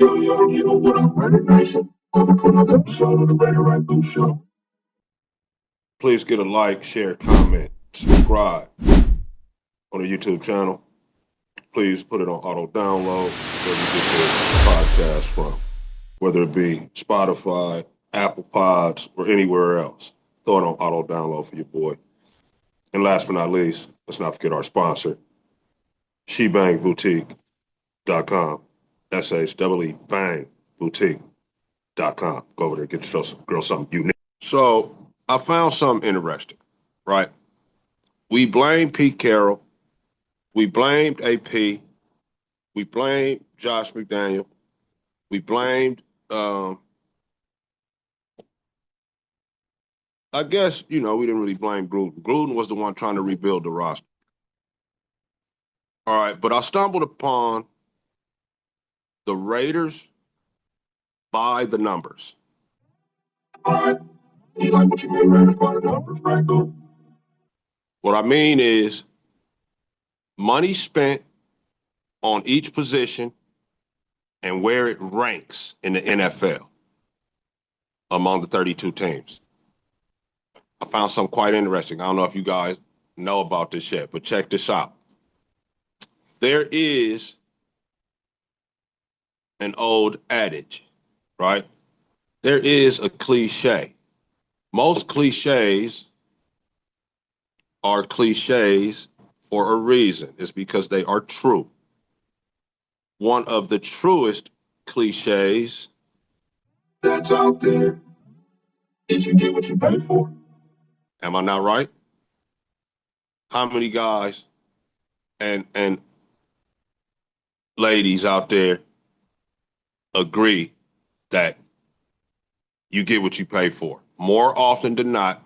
Yo, you know what up, Raider Nation? Welcome to another episode of the Ragu Show. Please get a like, share, comment, subscribe on the YouTube channel. Please put it on auto download where you get the podcast from, whether it be Spotify, Apple Pods, or anywhere else. Throw it on auto download for your boy. And last but not least, let's not forget our sponsor, shebangboutique.com. S-H-E-E bang boutique.com. Go over there, get your girl something unique. So I found something interesting, right? We blamed Pete Carroll. We blamed AP. We blamed Josh McDaniel. We blamed, I guess, we didn't really blame Gruden. Gruden was the one trying to rebuild the roster. All right, but I stumbled upon the Raiders by the numbers. All right. You like what you mean, Raiders by the numbers, Ragu? What I mean is money spent on each position and where it ranks in the NFL among the 32 teams. I found something quite interesting. I don't know if you guys know about this yet, but check this out. There is an old adage, right? There is a cliche. Most cliches are cliches for a reason. It's because they are true. One of the truest cliches That's out there. Is you get what you pay for? am I not right? How many guys and ladies out there agree that you get what you pay for? More often than not,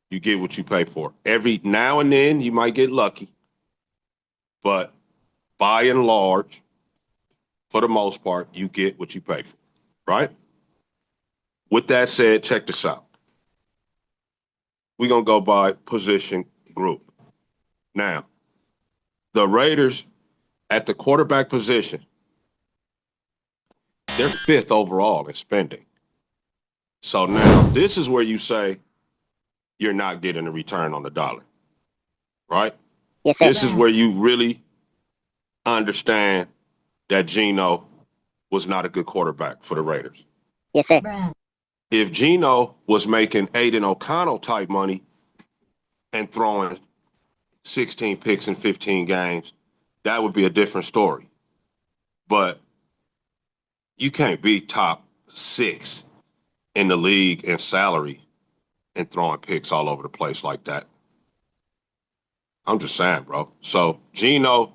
you get what you pay for. Every now and then, you might get lucky, but by and large, for the most part, you get what you pay for, right? With that said, check this out. We're going to go by position group. Now, the Raiders at the quarterback position, they're fifth overall in spending. So now, this is where you say you're not getting a return on the dollar, right? Yes, sir. This is where you really understand that Geno was not a good quarterback for the Raiders. Yes, sir. If Geno was making Aiden O'Connell type money and throwing 16 picks in 15 games, that would be a different story. But you can't be top 6 in the league in salary and throwing picks all over the place like that. I'm just saying, bro. So Eugene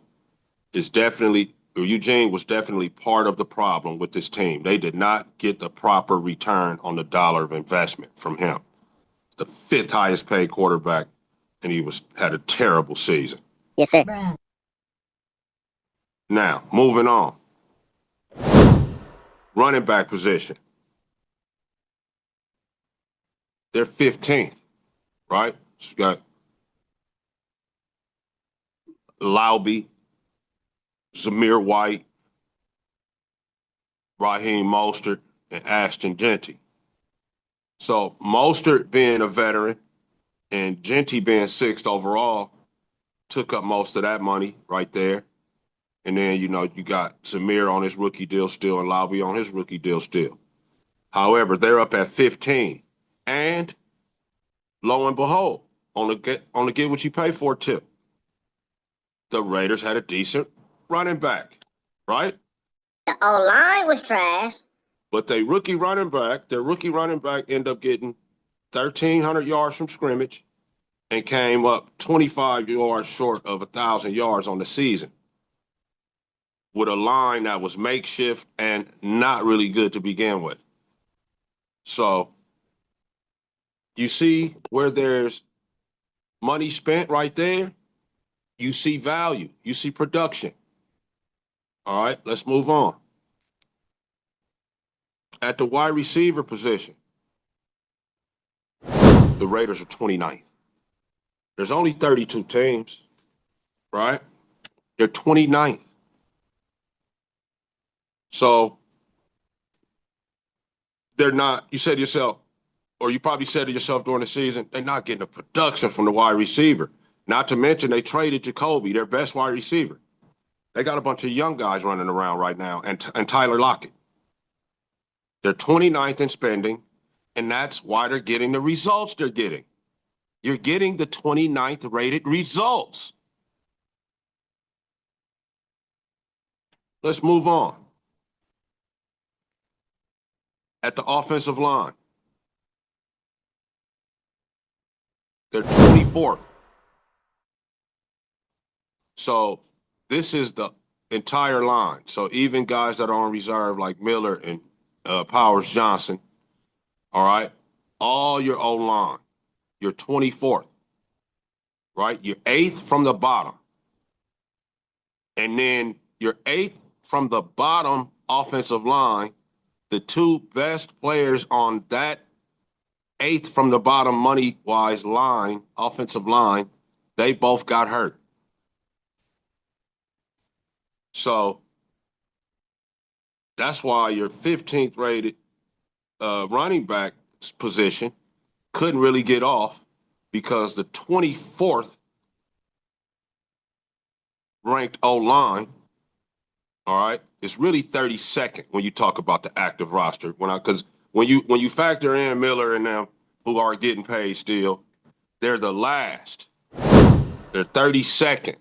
was definitely part of the problem with this team. They did not get the proper return on the dollar of investment from him. The 5th highest paid quarterback, and he had a terrible season. Yes, sir. Now, moving on. Running back position. They're 15th, right? So you got Laube, Zamir White, Raheem Mostert, and Ashton Genty. So Mostert being a veteran and Genty being 6th overall took up most of that money right there. And then, you got Zamir on his rookie deal still and Laube on his rookie deal still. However, they're up at 15. And lo and behold, on the get what you pay for tip, the Raiders had a decent running back, right? The O-line was trash. But their rookie running back ended up getting 1,300 yards from scrimmage and came up 25 yards short of 1,000 yards on the season with a line that was makeshift and not really good to begin with. So you see where there's money spent right there, you see value, you see production. All right, let's move on. At the wide receiver position, the Raiders are 29th. There's only 32 teams, right? They're 29th. So they're not, you said to yourself, or you probably said to yourself during the season, they're not getting the production from the wide receiver. Not to mention they traded Jacoby, their best wide receiver. They got a bunch of young guys running around right now, and Tyler Lockett. They're 29th in spending, and that's why they're getting the results they're getting. You're getting the 29th rated results. Let's move on. At the offensive line, they're 24th. So this is the entire line. So even guys that are on reserve like Miller and Powers Johnson, all right, all your O-line, you're 24th, right? You're 8th from the bottom. And then you're 8th from the bottom offensive line. The two best players on that 8th from the bottom money-wise line, offensive line, they both got hurt. So that's why your 15th rated running back position couldn't really get off because the 24th ranked O-line, all right, is really 32nd when you talk about the active roster. Because when you factor in Miller and them who are getting paid still, they're the last. They're 32nd.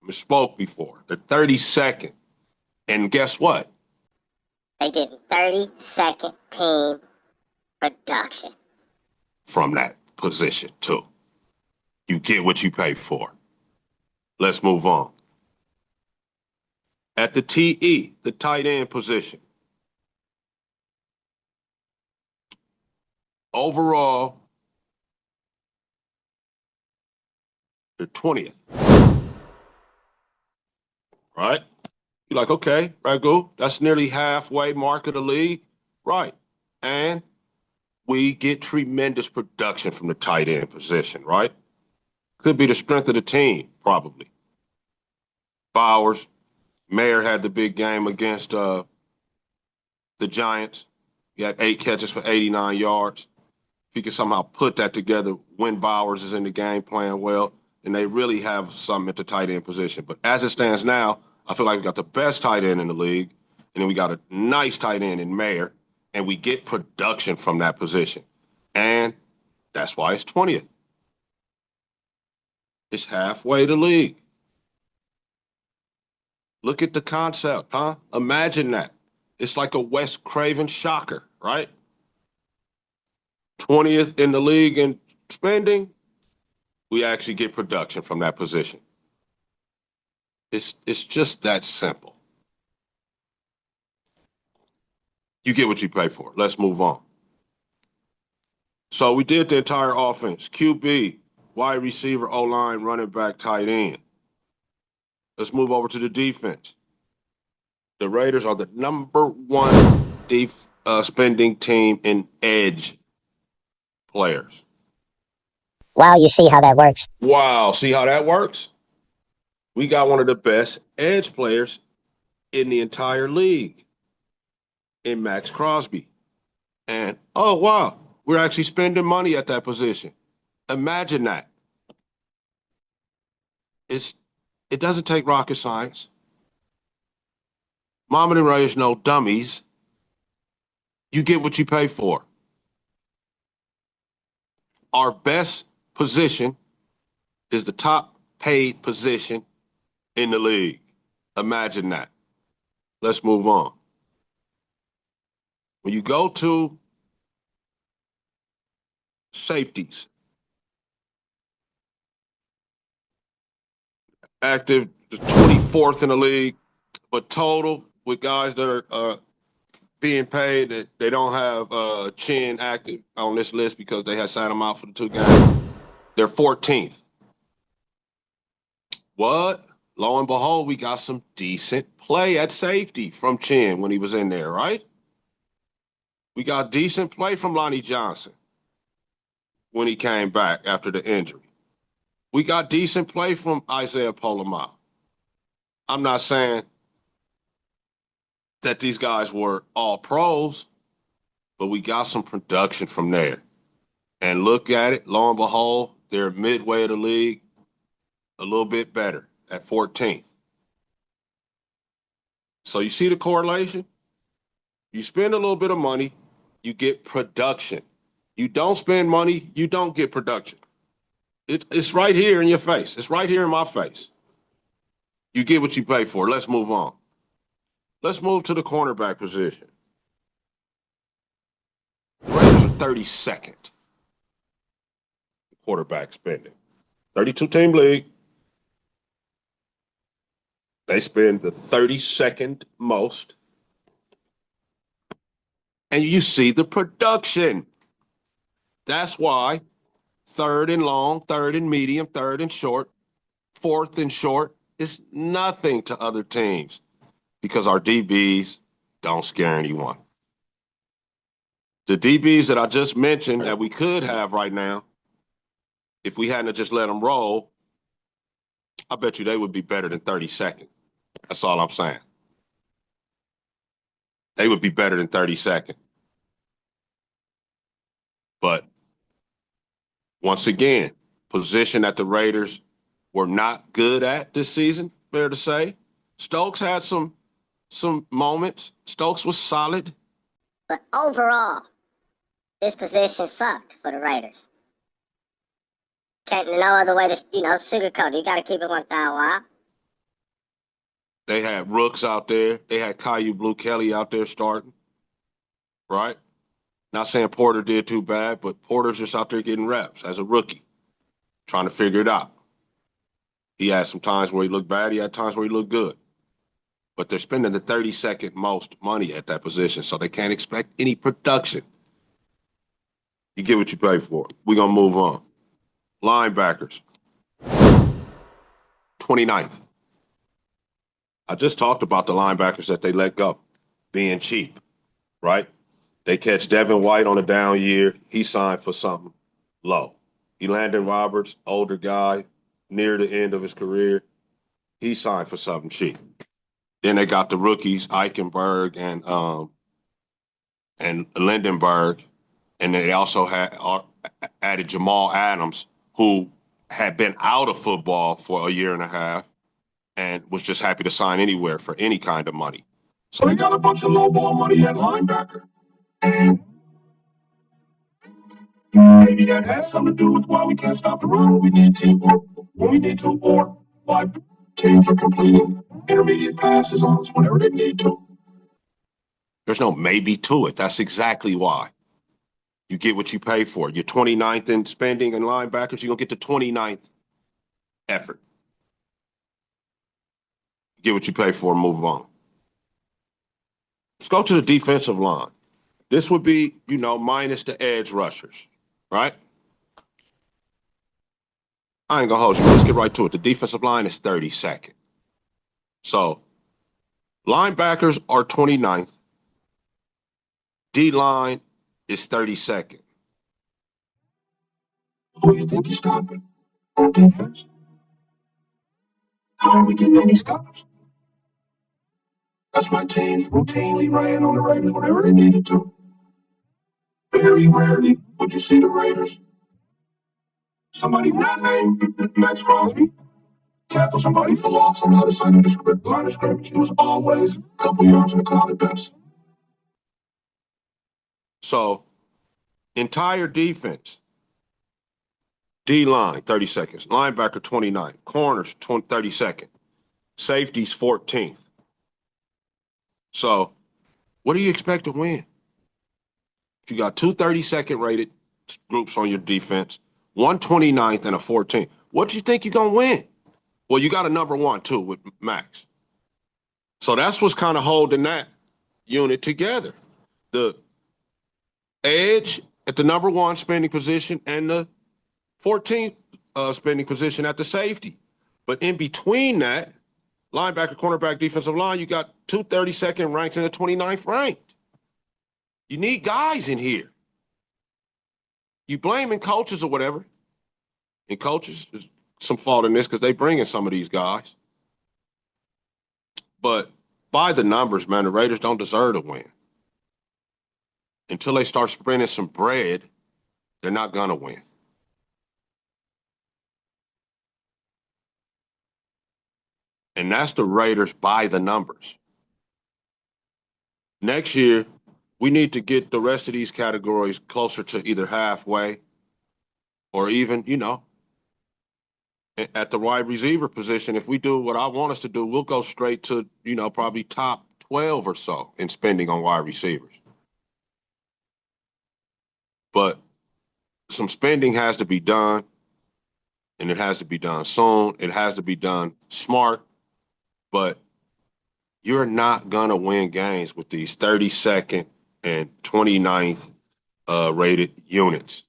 Misspoke before. They're 32nd. And guess what? They get 32nd team production. From that position, too. You get what you pay for. Let's move on. At the TE, the tight end position. Overall, they're 20th. Right? You're like, okay, Ragu, that's nearly halfway mark of the league. Right. And we get tremendous production from the tight end position, right? Could be the strength of the team, probably. Bowers, Mayer had the big game against the Giants. He had 8 catches for 89 yards. If he can somehow put that together when Bowers is in the game playing well, and they really have something at the tight end position. But as it stands now, I feel like we got the best tight end in the league, and then we got a nice tight end in Mayer, and we get production from that position. And that's why it's 20th. It's halfway the league. Look at the concept, huh? Imagine that. It's like a Wes Craven shocker, right? 20th in the league in spending, we actually get production from that position. It's just that simple. You get what you pay for. Let's move on. So we did the entire offense. QB, wide receiver, O-line, running back, tight end. Let's move over to the defense. The Raiders are the number one spending team in edge players. Wow, you see how that works? Wow, see how that works? We got one of the best edge players in the entire league in Max Crosby. And, oh, wow, we're actually spending money at that position. Imagine that. It doesn't take rocket science. Mom and Ray is no dummies. You get what you pay for. Our best position is the top paid position in the league. Imagine that. Let's move on. When you go to safeties, active 24th in the league, but total with guys that are being paid that they don't have Chin active on this list because they had signed him out for the 2 games. They're 14th. What? Lo and behold, we got some decent play at safety from Chin when he was in there, right? We got decent play from Lonnie Johnson when he came back after the injury. We got decent play from Isaiah Polamau. I'm not saying that these guys were all pros, but we got some production from there. And look at it, lo and behold, they're midway of the league, a little bit better at 14th. So you see the correlation? You spend a little bit of money, you get production. You don't spend money, you don't get production. It's right here in your face. It's right here in my face. You get what you pay for. Let's move on. Let's move to the cornerback position. The Raiders are 32nd quarterback spending. 32-team league. They spend the 32nd most. And you see the production. That's why third and long, third and medium, third and short, fourth and short is nothing to other teams because our DBs don't scare anyone. The DBs that I just mentioned that we could have right now, if we hadn't just let them roll, I bet you they would be better than 32nd. That's all I'm saying. They would be better than 32nd. But once again, position that the Raiders were not good at this season, fair to say. Stokes had some moments. Stokes was solid. But overall, this position sucked for the Raiders. Can't no other way to, sugarcoat it. You got to keep it 1,000. They had Rooks out there. They had Caillou Blue Kelly out there starting, right? Not saying Porter did too bad, but Porter's just out there getting reps as a rookie, trying to figure it out. He had some times where he looked bad. He had times where he looked good. But they're spending the 32nd most money at that position, so they can't expect any production. You get what you pay for. We're going to move on. Linebackers. 29th. I just talked about the linebackers that they let go being cheap, right? They catch Devin White on a down year. He signed for something low. Elandon Roberts, older guy, near the end of his career. He signed for something cheap. Then they got the rookies, Eichenberg and Lindenberg. And they also had added Jamal Adams, who had been out of football for a year and a half and was just happy to sign anywhere for any kind of money. So they got a bunch of low ball money at linebacker. And maybe that has something to do with why we can't stop the run when we need to, or why teams are completing intermediate passes on us whenever they need to. There's no maybe to it. That's exactly why. You get what you pay for. You're 29th in spending and linebackers, you're going to get the 29th effort. You get what you pay for and move on. Let's go to the defensive line. This would be, minus the edge rushers, right? I ain't going to hold you. Let's get right to it. The defensive line is 32nd. So linebackers are 29th. D-line is 32nd. Who do you think is stopping on defense? How are we getting any stops? That's why teams routinely ran on the Raiders whenever they needed to. Very rarely would you see the Raiders, somebody not named Max Crosby, tackle somebody for loss on the other side of the line of scrimmage. It was always a couple yards in the cloud at best. So, entire defense, D-line, 30 seconds. Linebacker, 29. Corners, 32nd. Safeties, 14th. So, what do you expect to win? You got two 32nd rated groups on your defense, one 29th and a 14th. What do you think you're going to win? Well, you got a number one, too, with Max. So that's what's kind of holding that unit together. The edge at the number one spending position and the 14th spending position at the safety. But in between that, linebacker, cornerback, defensive line, you got two 32nd ranks and a 29th ranked. You need guys in here. You blaming coaches or whatever. And coaches, there's some fault in this because they bring in some of these guys. But by the numbers, man, the Raiders don't deserve to win. until they start spending some bread, they're not going to win. And that's the Raiders by the numbers. Next year, we need to get the rest of these categories closer to either halfway or even, at the wide receiver position. If we do what I want us to do, we'll go straight to, probably top 12 or so in spending on wide receivers. But some spending has to be done, and it has to be done soon. It has to be done smart, but you're not going to win games with these 32nd and 29th rated units,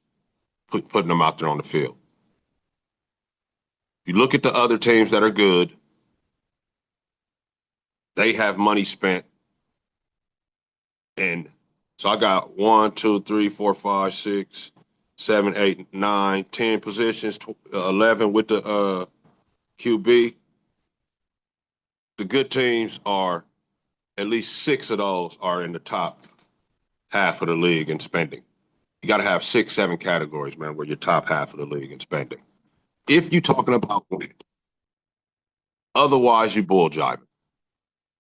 putting them out there on the field. You look at the other teams that are good, they have money spent. And so I got 1, 2, 3, 4, 5, 6, 7, 8, 9, 10 positions, 11 with the QB. The good teams are, at least 6 of those are in the top half of the league in spending. You got to have 6, 7 categories, man, where you're top half of the league in spending. If you're talking about winning. Otherwise, you bull jiving.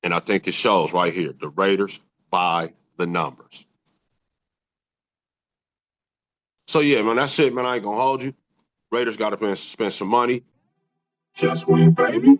And I think it shows right here. The Raiders by the numbers. So, yeah, man, that's it, man. I ain't going to hold you. Raiders got to spend some money. Just win, baby.